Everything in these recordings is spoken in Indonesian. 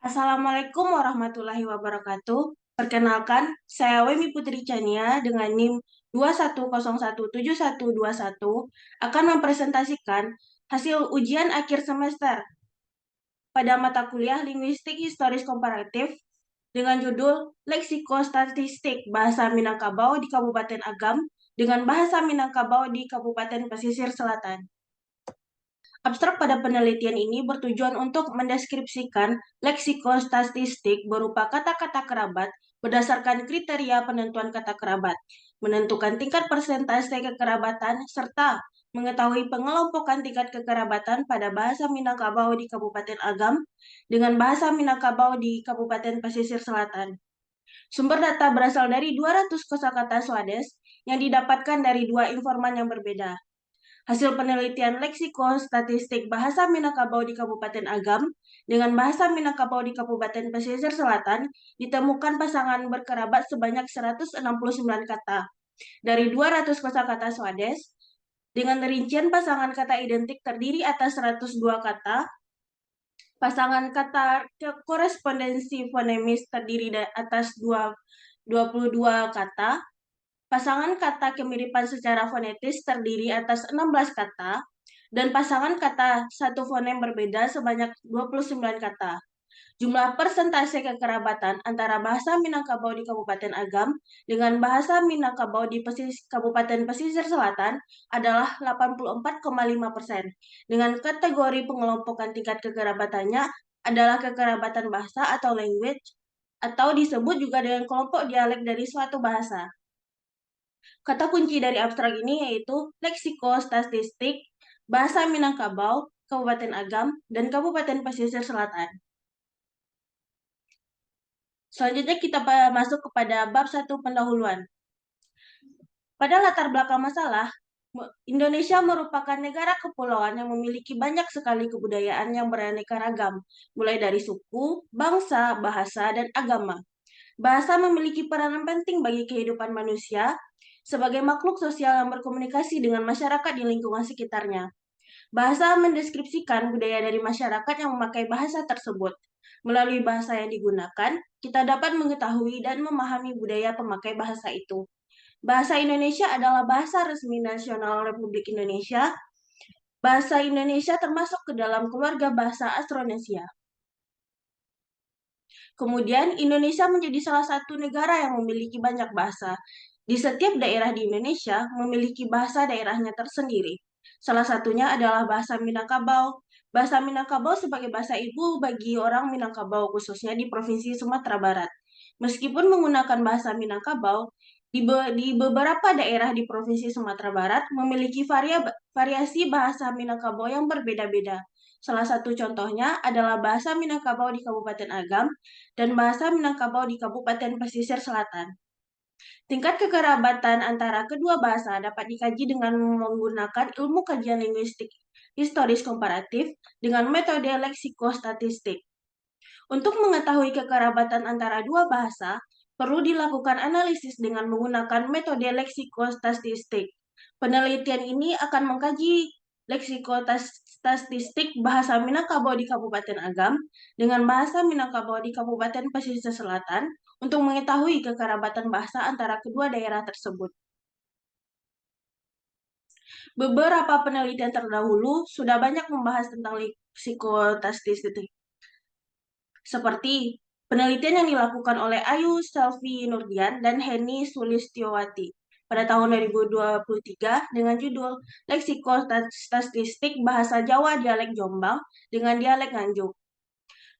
Assalamualaikum warahmatullahi wabarakatuh. Perkenalkan, saya Wemi Putri Chania dengan NIM 2101721 akan mempresentasikan hasil ujian akhir semester pada mata kuliah Linguistik Historis Komparatif dengan judul Leksikostatistik Bahasa Minangkabau di Kabupaten Agam dengan Bahasa Minangkabau di Kabupaten Pesisir Selatan. Abstrak pada penelitian ini bertujuan untuk mendeskripsikan leksikostatistik berupa kata-kata kerabat berdasarkan kriteria penentuan kata kerabat, menentukan tingkat persentase kekerabatan, serta mengetahui pengelompokan tingkat kekerabatan pada bahasa Minangkabau di Kabupaten Agam dengan bahasa Minangkabau di Kabupaten Pesisir Selatan. Sumber data berasal dari 200 kosakata Swades yang didapatkan dari dua informan yang berbeda. Hasil penelitian leksikostatistik bahasa Minangkabau di Kabupaten Agam dengan bahasa Minangkabau di Kabupaten Pesisir Selatan ditemukan pasangan berkerabat sebanyak 169 kata dari 200 kosakata Swades dengan rincian pasangan kata identik terdiri atas 102 kata, pasangan kata korespondensi fonemis terdiri atas 22 kata, pasangan kata kemiripan secara fonetis terdiri atas 16 kata, dan pasangan kata satu fonem berbeda sebanyak 29 kata. Jumlah persentase kekerabatan antara bahasa Minangkabau di Kabupaten Agam dengan bahasa Minangkabau di Kabupaten Pesisir Selatan adalah 84,5%. Dengan kategori pengelompokan tingkat kekerabatannya adalah kekerabatan bahasa atau language, atau disebut juga dengan kelompok dialek dari suatu bahasa. Kata kunci dari abstrak ini yaitu leksikostatistik, bahasa Minangkabau, Kabupaten Agam, dan Kabupaten Pesisir Selatan. Selanjutnya kita masuk kepada bab 1 pendahuluan. Pada latar belakang masalah, Indonesia merupakan negara kepulauan yang memiliki banyak sekali kebudayaan yang beraneka ragam, mulai dari suku, bangsa, bahasa, dan agama. Bahasa memiliki peranan penting bagi kehidupan manusia sebagai makhluk sosial yang berkomunikasi dengan masyarakat di lingkungan sekitarnya. Bahasa mendeskripsikan budaya dari masyarakat yang memakai bahasa tersebut. Melalui bahasa yang digunakan, kita dapat mengetahui dan memahami budaya pemakai bahasa itu. Bahasa Indonesia adalah bahasa resmi nasional Republik Indonesia. Bahasa Indonesia termasuk ke dalam keluarga bahasa Austronesia. Kemudian, Indonesia menjadi salah satu negara yang memiliki banyak bahasa. Di setiap daerah di Indonesia memiliki bahasa daerahnya tersendiri. Salah satunya adalah bahasa Minangkabau. Bahasa Minangkabau sebagai bahasa ibu bagi orang Minangkabau, khususnya di Provinsi Sumatera Barat. Meskipun menggunakan bahasa Minangkabau, di beberapa daerah di Provinsi Sumatera Barat memiliki variasi bahasa Minangkabau yang berbeda-beda. Salah satu contohnya adalah bahasa Minangkabau di Kabupaten Agam dan bahasa Minangkabau di Kabupaten Pesisir Selatan. Tingkat kekerabatan antara kedua bahasa dapat dikaji dengan menggunakan ilmu kajian linguistik historis komparatif dengan metode leksikostatistik. Untuk mengetahui kekerabatan antara dua bahasa, perlu dilakukan analisis dengan menggunakan metode leksikostatistik. Penelitian ini akan mengkaji leksikostatistik bahasa Minangkabau di Kabupaten Agam dengan bahasa Minangkabau di Kabupaten Pesisir Selatan untuk mengetahui kekerabatan bahasa antara kedua daerah tersebut. Beberapa penelitian terdahulu sudah banyak membahas tentang leksikostatistik, seperti penelitian yang dilakukan oleh Ayu Selvi Nurdian dan Heni Sulistyowati pada tahun 2023 dengan judul Leksikostatistik Bahasa Jawa Dialek Jombang dengan Dialek Nganjuk.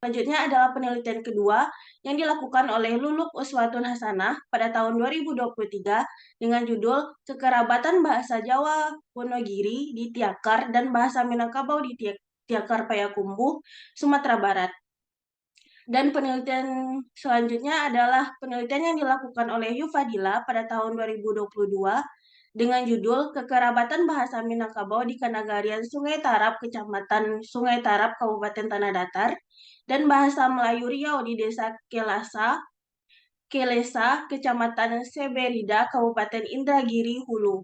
Selanjutnya adalah penelitian kedua yang dilakukan oleh Luluk Uswatun Hasanah pada tahun 2023 dengan judul Kekerabatan Bahasa Jawa Wonogiri di Tiakar dan Bahasa Minangkabau di Tiakar Payakumbuh, Sumatera Barat. Dan penelitian selanjutnya adalah penelitian yang dilakukan oleh Yufadila pada tahun 2022 dengan judul Kekerabatan Bahasa Minangkabau di Kanagarian Sungai Tarap, Kecamatan Sungai Tarap, Kabupaten Tanah Datar, dan Bahasa Melayu Riau di Desa Kelesa, Kecamatan Seberida, Kabupaten Indragiri, Hulu.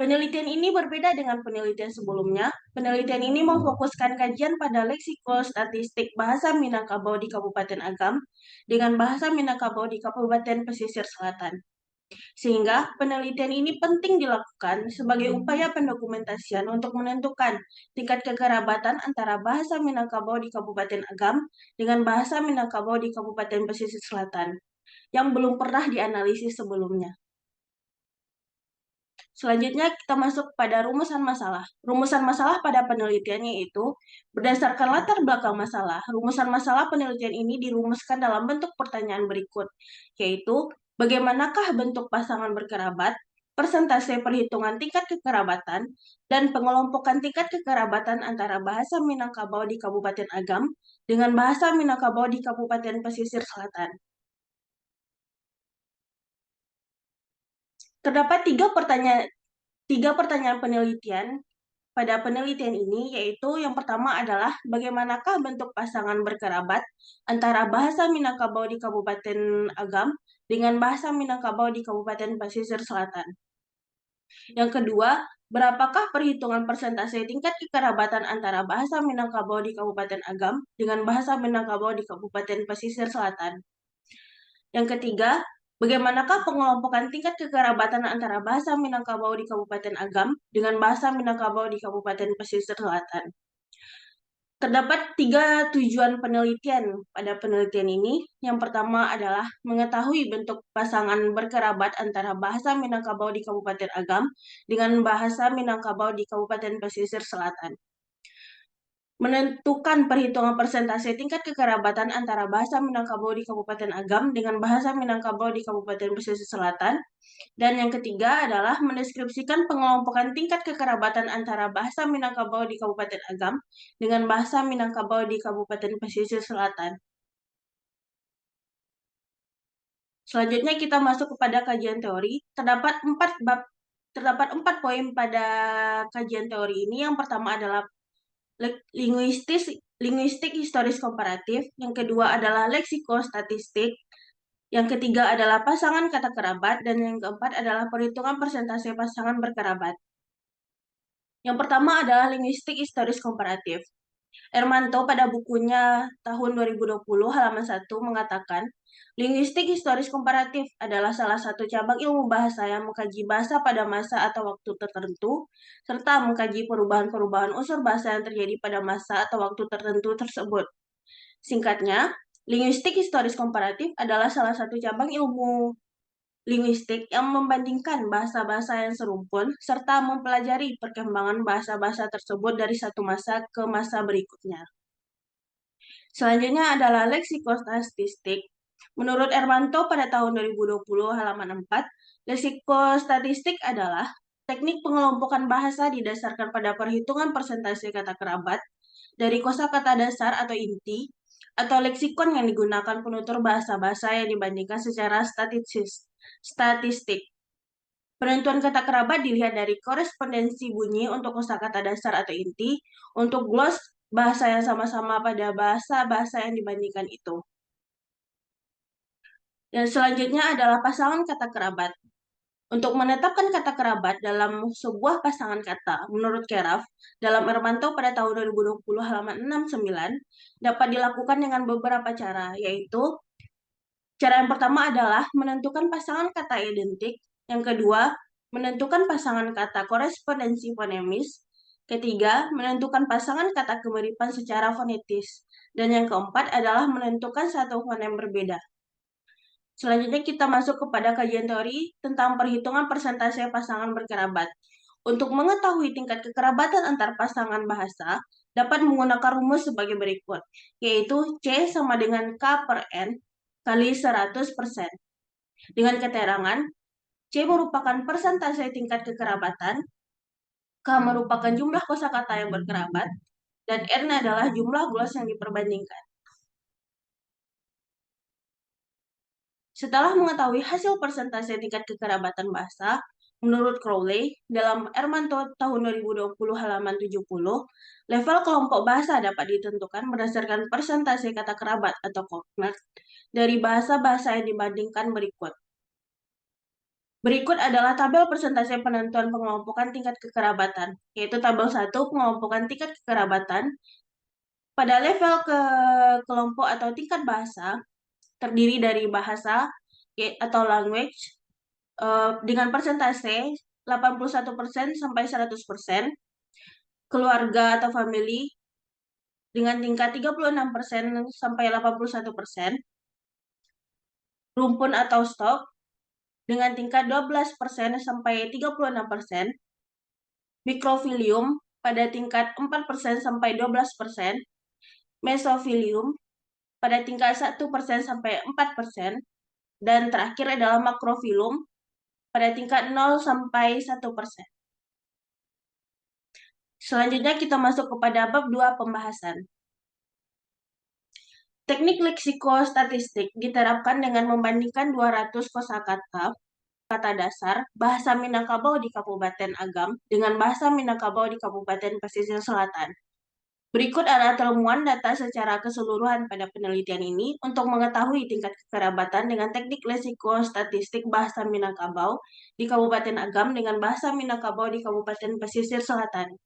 Penelitian ini berbeda dengan penelitian sebelumnya. Penelitian ini memfokuskan kajian pada leksikostatistik bahasa Minangkabau di Kabupaten Agam dengan bahasa Minangkabau di Kabupaten Pesisir Selatan. Sehingga penelitian ini penting dilakukan sebagai upaya pendokumentasian untuk menentukan tingkat kekerabatan antara bahasa Minangkabau di Kabupaten Agam dengan bahasa Minangkabau di Kabupaten Pesisir Selatan yang belum pernah dianalisis sebelumnya. Selanjutnya kita masuk pada rumusan masalah. Rumusan masalah pada penelitiannya itu berdasarkan latar belakang masalah. Rumusan masalah penelitian ini dirumuskan dalam bentuk pertanyaan berikut, yaitu bagaimanakah bentuk pasangan berkerabat, persentase perhitungan tingkat kekerabatan, dan pengelompokan tingkat kekerabatan antara bahasa Minangkabau di Kabupaten Agam dengan bahasa Minangkabau di Kabupaten Pesisir Selatan. Terdapat tiga pertanyaan penelitian pada penelitian ini, yaitu yang pertama adalah bagaimanakah bentuk pasangan berkerabat antara bahasa Minangkabau di Kabupaten Agam dengan bahasa Minangkabau di Kabupaten Pesisir Selatan. Yang kedua, berapakah perhitungan persentase tingkat kekerabatan antara bahasa Minangkabau di Kabupaten Agam dengan bahasa Minangkabau di Kabupaten Pesisir Selatan. Yang ketiga, bagaimanakah pengelompokan tingkat kekerabatan antara bahasa Minangkabau di Kabupaten Agam dengan bahasa Minangkabau di Kabupaten Pesisir Selatan. Terdapat tiga tujuan penelitian pada penelitian ini. Yang pertama adalah mengetahui bentuk pasangan berkerabat antara bahasa Minangkabau di Kabupaten Agam dengan bahasa Minangkabau di Kabupaten Pesisir Selatan. Menentukan perhitungan persentase tingkat kekerabatan antara bahasa Minangkabau di Kabupaten Agam dengan bahasa Minangkabau di Kabupaten Pesisir Selatan. Dan yang ketiga adalah mendeskripsikan pengelompokan tingkat kekerabatan antara bahasa Minangkabau di Kabupaten Agam dengan bahasa Minangkabau di Kabupaten Pesisir Selatan. Selanjutnya kita masuk kepada kajian teori. Terdapat 4 poin pada kajian teori ini. Yang pertama adalah linguistik historis komparatif, yang kedua adalah leksikostatistik, yang ketiga adalah pasangan kata kerabat, dan yang keempat adalah perhitungan persentase pasangan berkerabat. Yang pertama adalah linguistik historis komparatif. Ermanto pada bukunya tahun 2020 halaman 1 mengatakan, linguistik historis komparatif adalah salah satu cabang ilmu bahasa yang mengkaji bahasa pada masa atau waktu tertentu, serta mengkaji perubahan-perubahan unsur bahasa yang terjadi pada masa atau waktu tertentu tersebut. Singkatnya, linguistik historis komparatif adalah salah satu cabang ilmu linguistik yang membandingkan bahasa-bahasa yang serumpun, serta mempelajari perkembangan bahasa-bahasa tersebut dari satu masa ke masa berikutnya. Selanjutnya adalah leksikostatistik. Menurut Ermanto pada tahun 2020 halaman 4, leksikostatistik adalah teknik pengelompokan bahasa didasarkan pada perhitungan persentase kata kerabat dari kosakata dasar atau inti atau leksikon yang digunakan penutur bahasa-bahasa yang dibandingkan secara statistik. Penentuan kata kerabat dilihat dari korespondensi bunyi untuk kosakata dasar atau inti, untuk glos bahasa yang sama-sama pada bahasa-bahasa yang dibandingkan itu. Dan selanjutnya adalah pasangan kata kerabat. Untuk menetapkan kata kerabat dalam sebuah pasangan kata, menurut Keraf, dalam Ermanto pada tahun 2020 halaman 69, dapat dilakukan dengan beberapa cara, yaitu cara yang pertama adalah menentukan pasangan kata identik, yang kedua, menentukan pasangan kata korespondensi fonemis, ketiga, menentukan pasangan kata kemiripan secara fonetis, dan yang keempat adalah menentukan satu fonem berbeda. Selanjutnya kita masuk kepada kajian teori tentang perhitungan persentase pasangan berkerabat. Untuk mengetahui tingkat kekerabatan antar pasangan bahasa, dapat menggunakan rumus sebagai berikut, yaitu C sama dengan K per N kali 100%. Dengan keterangan, C merupakan persentase tingkat kekerabatan, K merupakan jumlah kosakata yang berkerabat, dan N adalah jumlah glos yang diperbandingkan. Setelah mengetahui hasil persentase tingkat kekerabatan bahasa, menurut Crowley, dalam Ermanto tahun 2020 halaman 70, level kelompok bahasa dapat ditentukan berdasarkan persentase kata kerabat atau cognates dari bahasa-bahasa yang dibandingkan berikut. Berikut adalah tabel persentase penentuan pengelompokan tingkat kekerabatan, yaitu tabel 1 pengelompokan tingkat kekerabatan pada level ke kelompok atau tingkat bahasa, terdiri dari bahasa atau language dengan persentase 81% sampai 100%, keluarga atau family dengan tingkat 36% sampai 81%, rumpun atau stok dengan tingkat 12% sampai 36%, mikrofilium pada tingkat 4% sampai 12%, mesofilium pada tingkat 1% sampai 4%, dan terakhir adalah makrofilum pada tingkat 0 sampai 1%. Selanjutnya kita masuk kepada bab 2 pembahasan. Teknik leksikostatistik diterapkan dengan membandingkan 200 kosakata kata dasar bahasa Minangkabau di Kabupaten Agam dengan bahasa Minangkabau di Kabupaten Pesisir Selatan. Berikut adalah temuan data secara keseluruhan pada penelitian ini untuk mengetahui tingkat kekerabatan dengan teknik leksikostatistik bahasa Minangkabau di Kabupaten Agam dengan bahasa Minangkabau di Kabupaten Pesisir Selatan.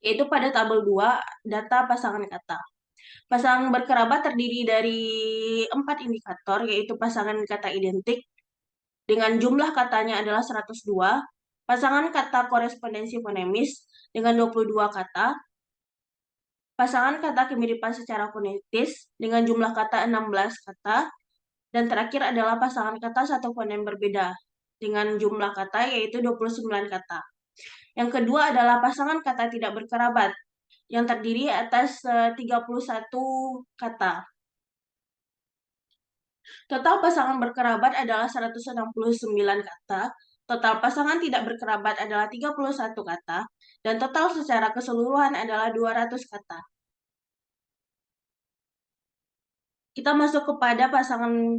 Yaitu pada tabel 2, data pasangan kata. Pasangan berkerabat terdiri dari 4 indikator, yaitu pasangan kata identik dengan jumlah katanya adalah 102, pasangan kata korespondensi fonemis dengan 22 kata, pasangan kata kemiripan secara fonetis dengan jumlah kata 16 kata, dan terakhir adalah pasangan kata satu fonem berbeda dengan jumlah kata yaitu 29 kata. Yang kedua adalah pasangan kata tidak berkerabat yang terdiri atas 31 kata. Total pasangan berkerabat adalah 169 kata, total pasangan tidak berkerabat adalah 31 kata, dan total secara keseluruhan adalah 200 kata. Kita masuk kepada pasangan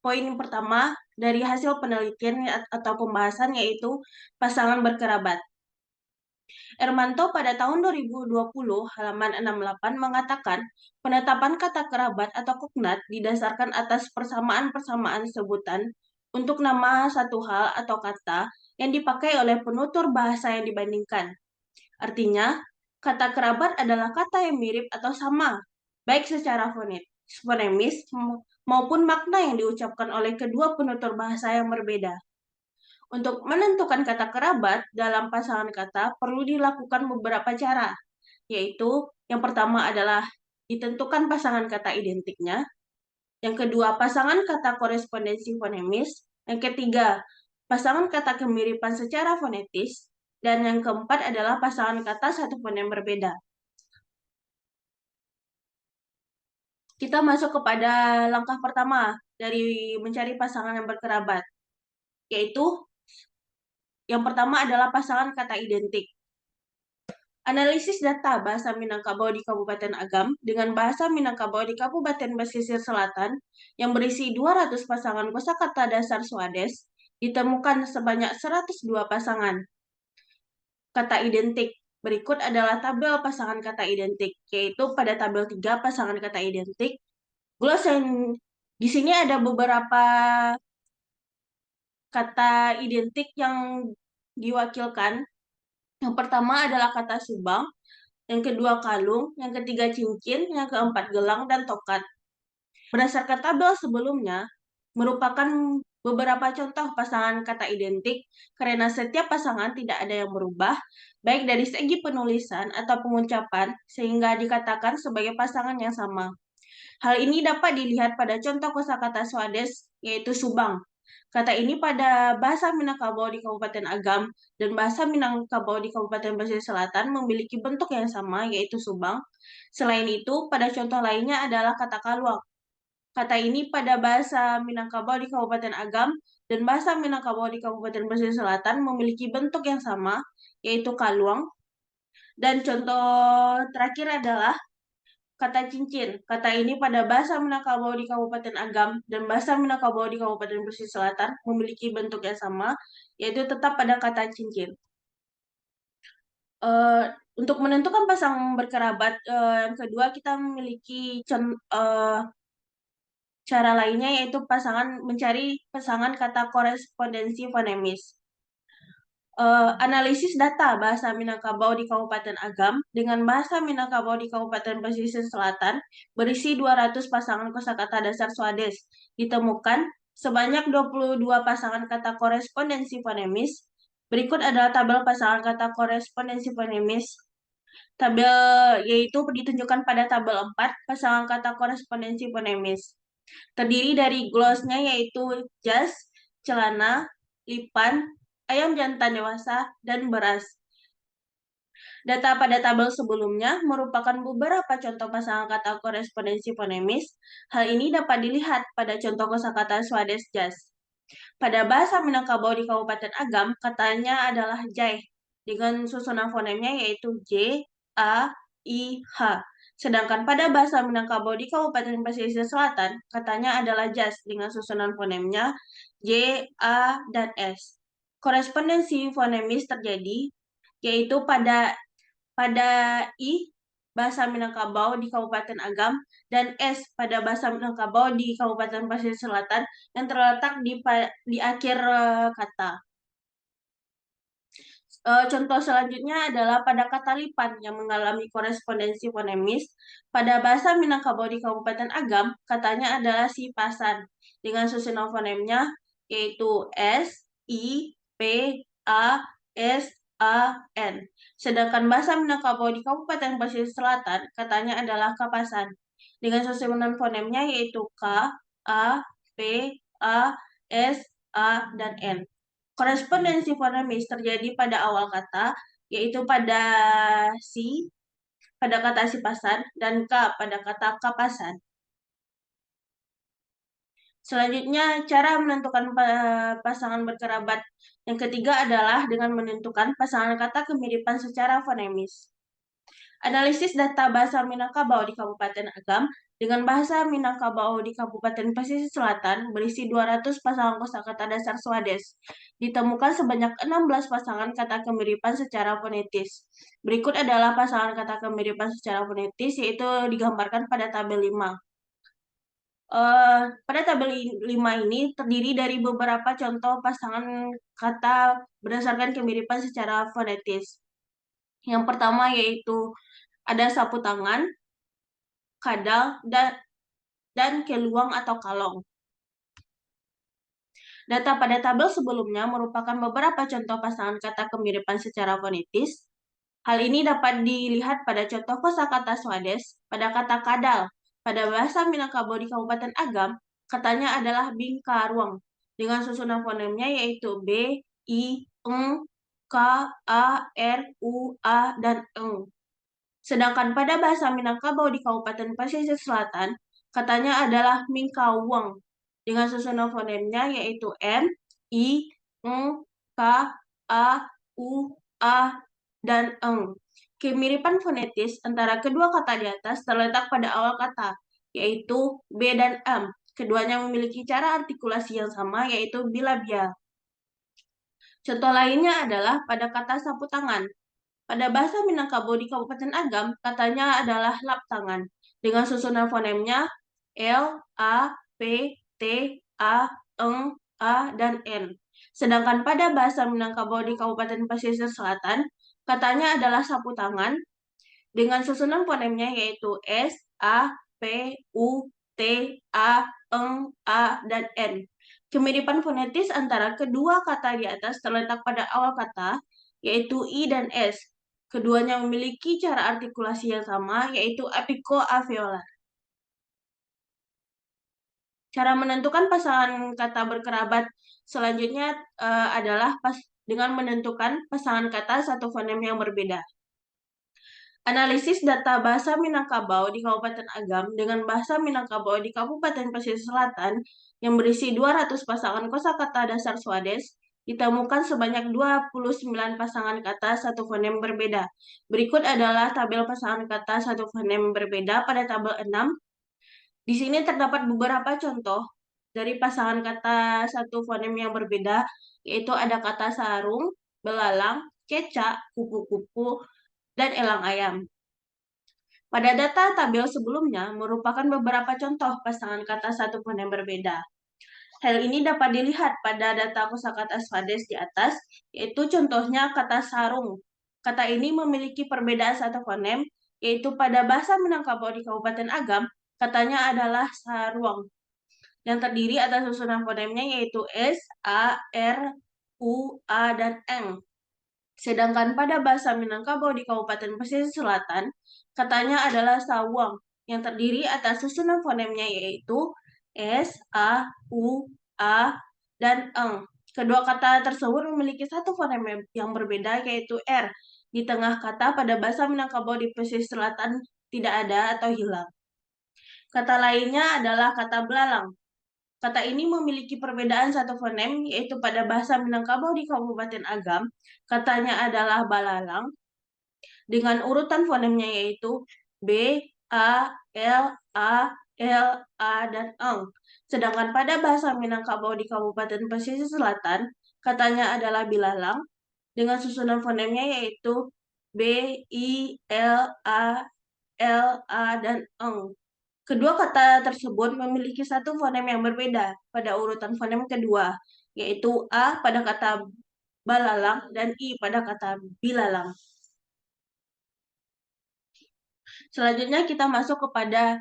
poin pertama dari hasil penelitian atau pembahasan, yaitu pasangan berkerabat. Ermanto pada tahun 2020 halaman 68 mengatakan penetapan kata kerabat atau kognat didasarkan atas persamaan-persamaan sebutan untuk nama satu hal atau kata yang dipakai oleh penutur bahasa yang dibandingkan. Artinya, kata kerabat adalah kata yang mirip atau sama, baik secara fonemis maupun makna yang diucapkan oleh kedua penutur bahasa yang berbeda. Untuk menentukan kata kerabat dalam pasangan kata perlu dilakukan beberapa cara, yaitu yang pertama adalah ditentukan pasangan kata identiknya, yang kedua pasangan kata korespondensi fonemis, yang ketiga pasangan kata kemiripan secara fonetis, dan yang keempat adalah pasangan kata satu fonem berbeda. Kita masuk kepada langkah pertama dari mencari pasangan yang berkerabat, yaitu yang pertama adalah pasangan kata identik. Analisis data bahasa Minangkabau di Kabupaten Agam dengan bahasa Minangkabau di Kabupaten Pesisir Selatan yang berisi 200 pasangan kosakata dasar Swades ditemukan sebanyak 102 pasangan kata identik. Berikut adalah tabel pasangan kata identik, yaitu pada tabel 3 pasangan kata identik. Di sini ada beberapa kata identik yang diwakilkan. Yang pertama adalah kata subang, yang kedua kalung, yang ketiga cincin, yang keempat gelang, dan tokat. Berdasarkan tabel sebelumnya, merupakan beberapa contoh pasangan kata identik karena setiap pasangan tidak ada yang berubah, baik dari segi penulisan atau pengucapan, sehingga dikatakan sebagai pasangan yang sama. Hal ini dapat dilihat pada contoh kosakata Swades, yaitu subang. Kata ini pada bahasa Minangkabau di Kabupaten Agam dan bahasa Minangkabau di Kabupaten Pesisir Selatan memiliki bentuk yang sama, yaitu subang. Selain itu, pada contoh lainnya adalah kata kaluang. Kata ini pada bahasa Minangkabau di Kabupaten Agam dan bahasa Minangkabau di Kabupaten Pesisir Selatan memiliki bentuk yang sama, yaitu kaluang. Dan contoh terakhir adalah kata cincin. Kata ini pada bahasa Minangkabau di Kabupaten Agam dan bahasa Minangkabau di Kabupaten Pesisir Selatan memiliki bentuk yang sama, yaitu tetap pada kata cincin. Untuk menentukan pasangan berkerabat, yang kedua kita memiliki Cara lainnya yaitu mencari pasangan kata korespondensi fonemis. Analisis data bahasa Minangkabau di Kabupaten Agam dengan bahasa Minangkabau di Kabupaten Pesisir Selatan berisi 200 pasangan kosakata dasar Swades. Ditemukan sebanyak 22 pasangan kata korespondensi fonemis. Berikut adalah tabel pasangan kata korespondensi fonemis. Tabel yaitu ditunjukkan pada tabel 4 pasangan kata korespondensi fonemis. Terdiri dari glosnya yaitu jas, celana, lipan, ayam jantan dewasa, dan beras. Data pada tabel sebelumnya merupakan beberapa contoh pasangan kata korespondensi fonemis. Hal ini dapat dilihat pada contoh kosakata Swades jas. Pada bahasa Minangkabau di Kabupaten Agam, katanya adalah jai, dengan susunan fonemnya yaitu J, A, I, H. Sedangkan pada bahasa Minangkabau di Kabupaten Pesisir Selatan, katanya adalah jas, dengan susunan fonemnya J, A, dan S. Korespondensi fonemis terjadi, yaitu pada I, bahasa Minangkabau di Kabupaten Agam, dan S pada bahasa Minangkabau di Kabupaten Pesisir Selatan yang terletak di akhir kata. Contoh selanjutnya adalah pada kata lipan yang mengalami korespondensi fonemis. Pada bahasa Minangkabau di Kabupaten Agam, katanya adalah si pasan dengan susunan fonemnya yaitu S, I, P, A, S, A, N. Sedangkan bahasa Minangkabau di Kabupaten Pesisir Selatan katanya adalah kapasan dengan susunan fonemnya yaitu K, A, P, A, S, A, dan N. Korespondensi fonemis terjadi pada awal kata, yaitu pada kata si pasan, dan K pada kata kapasan. Selanjutnya, cara menentukan pasangan berkerabat. Yang ketiga adalah dengan menentukan pasangan kata kemiripan secara fonemis. Analisis data bahasa Minangkabau di Kabupaten Agam dengan bahasa Minangkabau di Kabupaten Pesisir Selatan berisi 200 pasangan kosakata dasar Swades. Ditemukan sebanyak 16 pasangan kata kemiripan secara fonetis. Berikut adalah pasangan kata kemiripan secara fonetis, yaitu digambarkan pada tabel 5. Pada tabel 5 ini terdiri dari beberapa contoh pasangan kata berdasarkan kemiripan secara fonetis. Yang pertama yaitu ada sapu tangan, kadal, dan keluang atau kalong. Data pada tabel sebelumnya merupakan beberapa contoh pasangan kata kemiripan secara fonetis. Hal ini dapat dilihat pada contoh kosakata Swades pada kata kadal. Pada bahasa Minangkabau di Kabupaten Agam, katanya adalah bingkaruang dengan susunan fonemnya yaitu B, I, Eng, K, A, R, U, A, dan Eng. Sedangkan pada bahasa Minangkabau di Kabupaten Pesisir Selatan, katanya adalah Mingkawang dengan susunan fonemnya yaitu M, I, Ng, K, A, U, A, dan Eng. Kemiripan fonetis antara kedua kata di atas terletak pada awal kata, yaitu B dan M. Keduanya memiliki cara artikulasi yang sama, yaitu bilabial. Contoh lainnya adalah pada kata sapu tangan. Pada bahasa Minangkabau di Kabupaten Agam, katanya adalah lap tangan, dengan susunan fonemnya L, A, P, T, A, Eng, A, dan N. Sedangkan pada bahasa Minangkabau di Kabupaten Pesisir Selatan, katanya adalah sapu tangan, dengan susunan fonemnya yaitu S, A, P, U, T, A, Eng, A, dan N. Kemiripan fonetis antara kedua kata di atas terletak pada awal kata, yaitu I dan S. Keduanya memiliki cara artikulasi yang sama, yaitu apiko-alveolar. Cara menentukan pasangan kata berkerabat selanjutnya adalah dengan menentukan pasangan kata satu fonem yang berbeda. Analisis data bahasa Minangkabau di Kabupaten Agam dengan bahasa Minangkabau di Kabupaten Pesisir Selatan yang berisi 200 pasangan kosakata dasar Swades, ditemukan sebanyak 29 pasangan kata satu fonem berbeda. Berikut adalah tabel pasangan kata satu fonem berbeda pada tabel 6. Di sini terdapat beberapa contoh dari pasangan kata satu fonem yang berbeda, yaitu ada kata sarung, belalang, kecak, kupu-kupu, dan elang ayam. Pada data tabel sebelumnya merupakan beberapa contoh pasangan kata satu fonem berbeda. Hal ini dapat dilihat pada data kosakata Swades di atas, yaitu contohnya kata sarung. Kata ini memiliki perbedaan satu fonem, yaitu pada bahasa Minangkabau di Kabupaten Agam, katanya adalah saruang, yang terdiri atas susunan fonemnya yaitu S, A, R, U, A, dan Eng. Sedangkan pada bahasa Minangkabau di Kabupaten Pesisir Selatan, katanya adalah sawang, yang terdiri atas susunan fonemnya yaitu S, A, U, A, dan Eng. Kedua kata tersebut memiliki satu fonem yang berbeda yaitu R. Di tengah kata pada bahasa Minangkabau di pesisir selatan tidak ada atau hilang. Kata lainnya adalah kata belalang. Kata ini memiliki perbedaan satu fonem, yaitu pada bahasa Minangkabau di Kabupaten Agam, katanya adalah balalang, dengan urutan fonemnya yaitu B, A, L, A, L, A, dan Eng. Sedangkan pada bahasa Minangkabau di Kabupaten Pesisir Selatan, katanya adalah bilalang, dengan susunan fonemnya yaitu B, I, L, A, L, A, dan Eng. Kedua kata tersebut memiliki satu fonem yang berbeda pada urutan fonem kedua, yaitu A pada kata balalang dan I pada kata bilalang. Selanjutnya kita masuk kepada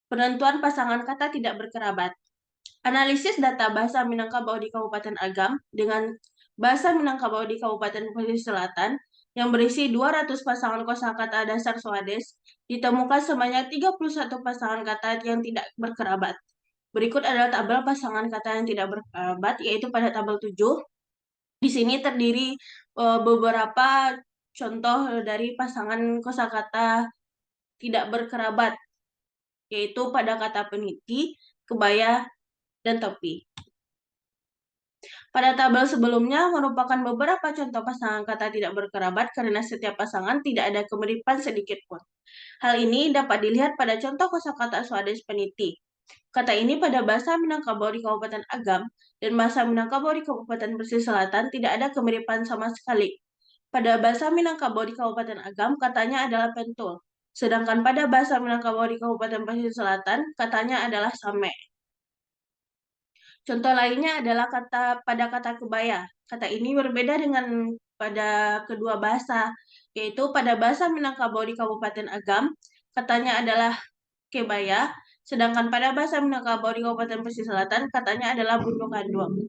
penentuan pasangan kata tidak berkerabat. Analisis data bahasa Minangkabau di Kabupaten Agam dengan bahasa Minangkabau di Kabupaten Pesisir Selatan yang berisi 200 pasangan kosakata dasar Swades, ditemukan sebanyak 31 pasangan kata yang tidak berkerabat. Berikut adalah tabel pasangan kata yang tidak berkerabat, yaitu pada tabel 7. Di sini terdiri beberapa contoh dari pasangan kosakata tidak berkerabat, yaitu pada kata peniti, kebaya, dan topi. Pada tabel sebelumnya merupakan beberapa contoh pasangan kata tidak berkerabat karena setiap pasangan tidak ada kemiripan sedikit pun. Hal ini dapat dilihat pada contoh kosakata Swades peniti. Kata ini pada bahasa Minangkabau di Kabupaten Agam dan bahasa Minangkabau di Kabupaten Pesisir Selatan tidak ada kemiripan sama sekali. Pada bahasa Minangkabau di Kabupaten Agam katanya adalah pentul, sedangkan pada bahasa Minangkabau di Kabupaten Pesisir Selatan katanya adalah same. Contoh lainnya adalah pada kata kebaya. Kata ini berbeda dengan pada kedua bahasa, yaitu pada bahasa Minangkabau di Kabupaten Agam katanya adalah kebaya, sedangkan pada bahasa Minangkabau di Kabupaten Pesisir Selatan katanya adalah bundu kandung.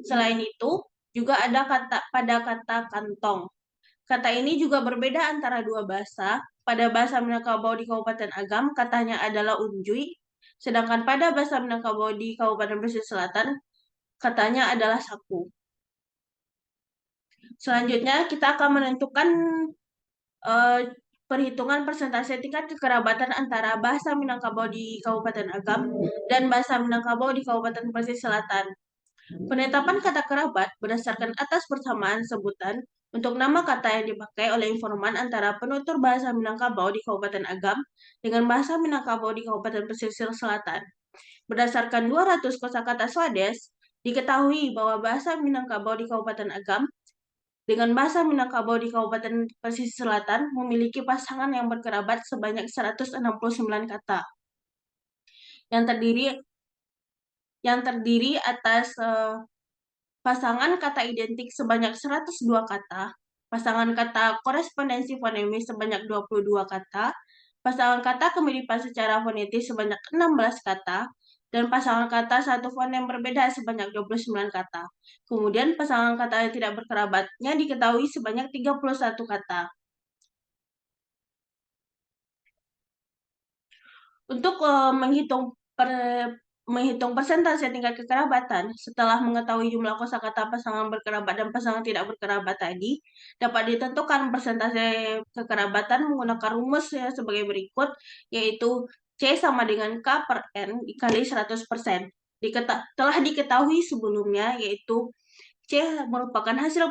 Selain itu, juga ada pada kata kantong. Kata ini juga berbeda antara dua bahasa. Pada bahasa Minangkabau di Kabupaten Agam katanya adalah unjui, sedangkan pada bahasa Minangkabau di Kabupaten Pesisir Selatan katanya adalah sapu. Selanjutnya kita akan menentukan perhitungan persentase tingkat kekerabatan antara bahasa Minangkabau di Kabupaten Agam dan bahasa Minangkabau di Kabupaten Pesisir Selatan. Penetapan kata kerabat berdasarkan atas persamaan sebutan untuk nama kata yang dipakai oleh informan antara penutur bahasa Minangkabau di Kabupaten Agam dengan bahasa Minangkabau di Kabupaten Pesisir Selatan. Berdasarkan 200 kosakata Swades, diketahui bahwa bahasa Minangkabau di Kabupaten Agam dengan bahasa Minangkabau di Kabupaten Pesisir Selatan memiliki pasangan yang berkerabat sebanyak 169 kata yang terdiri atas pasangan kata identik sebanyak 102 kata, pasangan kata korespondensi fonemis sebanyak 22 kata, pasangan kata kemiripan secara fonetis sebanyak 16 kata, dan pasangan kata satu fonem berbeda sebanyak 29 kata. Kemudian pasangan kata yang tidak berkerabatnya diketahui sebanyak 31 kata. Untuk menghitung persentase tingkat kekerabatan, setelah mengetahui jumlah kosakata pasangan berkerabat dan pasangan tidak berkerabat tadi, dapat ditentukan persentase kekerabatan menggunakan rumus ya, sebagai berikut, yaitu C sama dengan K per N dikali 100%. Telah diketahui sebelumnya, yaitu C merupakan hasil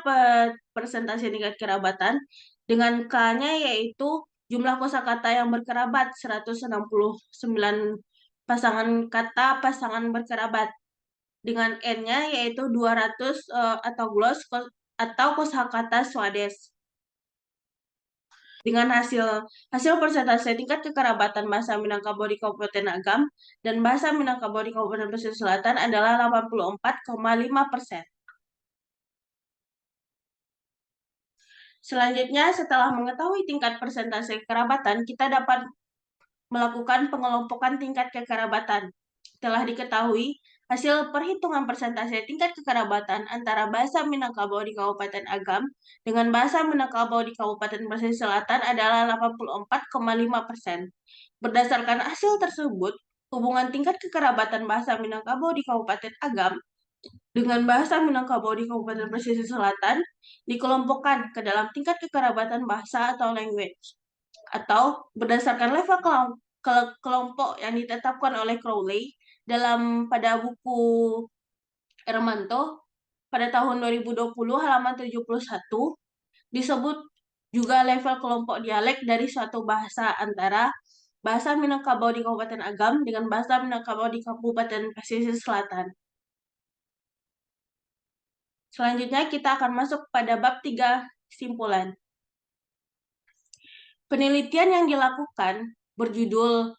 persentase tingkat kerabatan, dengan K-nya yaitu jumlah kosakata yang berkerabat 169 pasangan kata pasangan berkerabat, dengan N-nya yaitu 200 atau glos atau kosakata Swades. dengan hasil persentase tingkat kekerabatan bahasa Minangkabau di Kabupaten Agam dan bahasa Minangkabau di Kabupaten Pesisir Selatan adalah 84,5%. Selanjutnya, setelah mengetahui tingkat persentase kekerabatan, kita dapat melakukan pengelompokan tingkat kekerabatan. Telah diketahui, hasil perhitungan persentase tingkat kekerabatan antara bahasa Minangkabau di Kabupaten Agam dengan bahasa Minangkabau di Kabupaten Pesisir Selatan adalah 84,5%. Berdasarkan hasil tersebut, hubungan tingkat kekerabatan bahasa Minangkabau di Kabupaten Agam dengan bahasa Minangkabau di Kabupaten Pesisir Selatan dikelompokkan ke dalam tingkat kekerabatan bahasa atau language, atau berdasarkan level kelompok yang ditetapkan oleh Crowley pada buku Ermanto pada tahun 2020 halaman 71 disebut juga level kelompok dialek dari suatu bahasa antara bahasa Minangkabau di Kabupaten Agam dengan bahasa Minangkabau di Kabupaten Pesisir Selatan. Selanjutnya kita akan masuk pada bab 3 kesimpulan. Penelitian yang dilakukan berjudul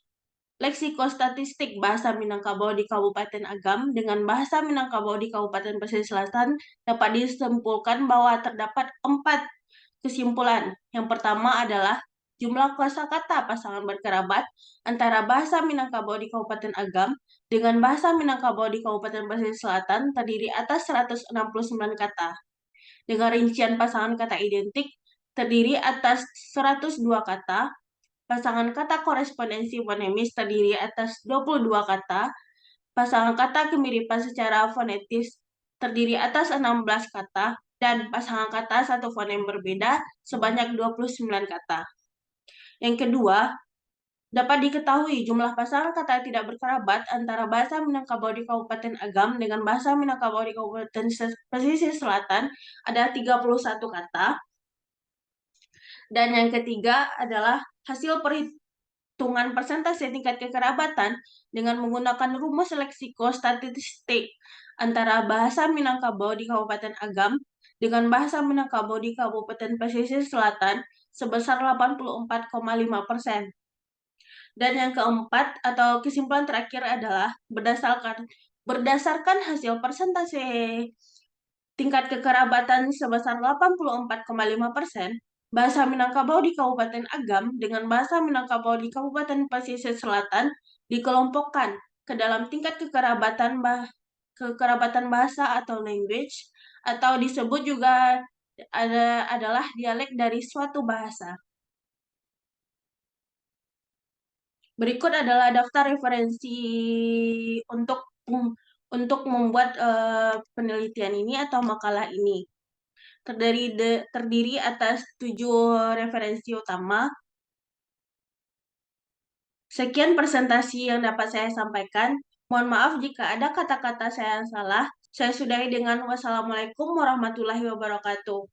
Leksikostatistik Bahasa Minangkabau di Kabupaten Agam dengan Bahasa Minangkabau di Kabupaten Pesisir Selatan dapat disimpulkan bahwa terdapat 4 kesimpulan. Yang pertama adalah jumlah kosakata pasangan berkerabat antara Bahasa Minangkabau di Kabupaten Agam dengan Bahasa Minangkabau di Kabupaten Pesisir Selatan terdiri atas 169 kata. Dengan rincian pasangan kata identik terdiri atas 102 kata, pasangan kata korespondensi fonemis terdiri atas 22 kata, pasangan kata kemiripan secara fonetis terdiri atas 16 kata, dan pasangan kata satu fonem berbeda sebanyak 29 kata. Yang kedua, dapat diketahui jumlah pasangan kata tidak berkerabat antara bahasa Minangkabau di Kabupaten Agam dengan bahasa Minangkabau di Kabupaten Pesisir Selatan ada 31 kata. Dan yang ketiga adalah hasil perhitungan persentase tingkat kekerabatan dengan menggunakan rumus leksikostatistik antara bahasa Minangkabau di Kabupaten Agam dengan bahasa Minangkabau di Kabupaten Pesisir Selatan sebesar 84,5%. Dan yang keempat atau kesimpulan terakhir adalah berdasarkan hasil persentase tingkat kekerabatan sebesar 84,5%, bahasa Minangkabau di Kabupaten Agam dengan bahasa Minangkabau di Kabupaten Pesisir Selatan dikelompokkan ke dalam tingkat kekerabatan bahasa atau language, atau disebut juga adalah dialek dari suatu bahasa. Berikut adalah daftar referensi untuk membuat penelitian ini atau makalah ini. Terdiri atas 7 referensi utama. Sekian presentasi yang dapat saya sampaikan. Mohon maaf jika ada kata-kata saya yang salah. Saya sudahi dengan wassalamualaikum warahmatullahi wabarakatuh.